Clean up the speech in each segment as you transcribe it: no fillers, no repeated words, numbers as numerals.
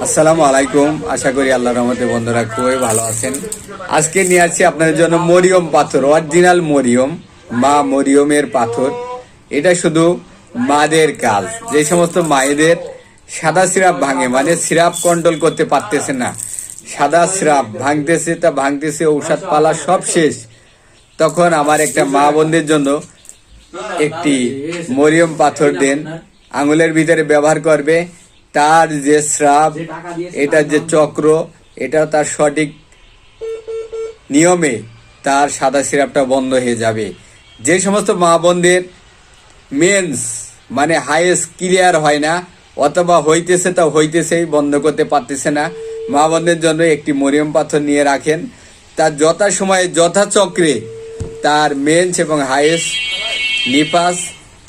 আসসালামু আলাইকুম। আশা করি আল্লাহর রহমতে বন্ধুরা খুবই ভালো আছেন। আজকে নিয়ে আসছি আপনাদের জন্য মরিয়ম পাথর, অরিজিনাল মরিয়ম, মা মরিয়মের পাথর। এটা শুধু মাদের কাজ। যে সমস্ত মায়েদের সাদা সিরাপ ভাঙে, মানে সিরাপ কন্ট্রোল করতে পারতেছে না, সাদা সিরাপ ভাঙতেছে, তা ভাঙতেছে, ঔষধ পালা সব শেষ, তখন আমার একটা মা বোনদের জন্য একটি মরিয়ম পাথর দেন। আঙুলের ভিতরে ব্যবহার করবে, তার যে স্রাব, এটার যে চক্র, এটা তার সঠিক নিয়মে তার সাদা সিরাপটা বন্ধ হয়ে যাবে। যে সমস্ত মা বোনদের মেন্স মানে হাইয়েস ক্লিয়ার হয় না, অথবা হইতেছে তা হইতেছেই, বন্ধ করতে পারতেছে না, মা বোনদের জন্য একটি মরিয়ম পাথর নিয়ে রাখেন। তার যথা সময়ে যথা চক্রে তার মেন্স এবং হাইয়েস নিপাস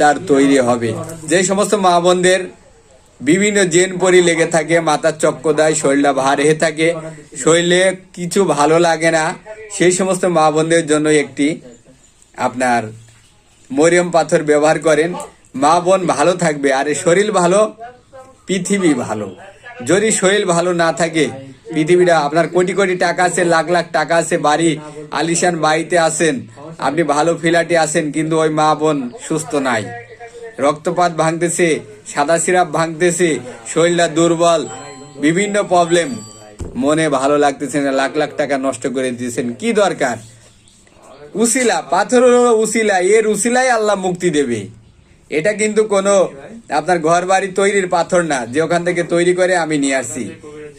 তার তৈরি হবে। যে সমস্ত মা বোনদের বিভিন্ন জেন পরি লেগে থাকে, মাথার চক্র দেয়, শরীরটা ভার হয়ে থাকে, শরীরে কিছু ভালো লাগে না, সেই সমস্ত মা বোনদের জন্য একটি আপনার মরিয়ম পাথর ব্যবহার করেন। মা বোন ভালো থাকবে, আর শরীর ভালো, পৃথিবী ভালো। যদি শরীর ভালো না থাকে, পৃথিবীটা, আপনার কোটি কোটি টাকা আছে, লাখ লাখ টাকা আছে, বাড়ি আলিশান বাড়িতে আছেন, আপনি ভালো ফ্ল্যাটে আছেন, কিন্তু ওই মা বোন সুস্থ নাই, রক্তপাত ভাঙতেছে, সাদা সিরাপ ভাঙতেছে, শরীরটা দুর্বল, বিভিন্ন প্রবলেম, মনে ভালো লাগতেছে না, লাখ লাখ টাকা নষ্ট করে দিয়েছেন, কি দরকার? উসিলা, পাথর হলো উসিলা, এর উসিলাই আল্লাহ মুক্তি দেবে। এটা কিন্তু কোনো আপনার ঘর বাড়ি তৈরির পাথর না, যে ওখান থেকে তৈরি করে আমি নিয়ে আসছি।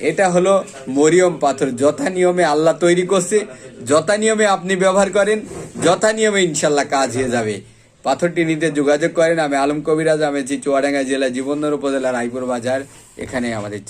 এটা হলো মরিয়ম পাথর, যথা নিয়মে আল্লাহ তৈরি করছে, যথা নিয়মে আপনি ব্যবহার করেন, যথা নিয়মে ইনশাল্লাহ কাজ হয়ে যাবে। পাথরটি নিতে যোগাযোগ করেন। আমি আলম কবিরাজ, আমি চুয়াডাঙ্গা জেলা জীবননগর উপজেলা রায়পুর বাজার, এখানে আমাদের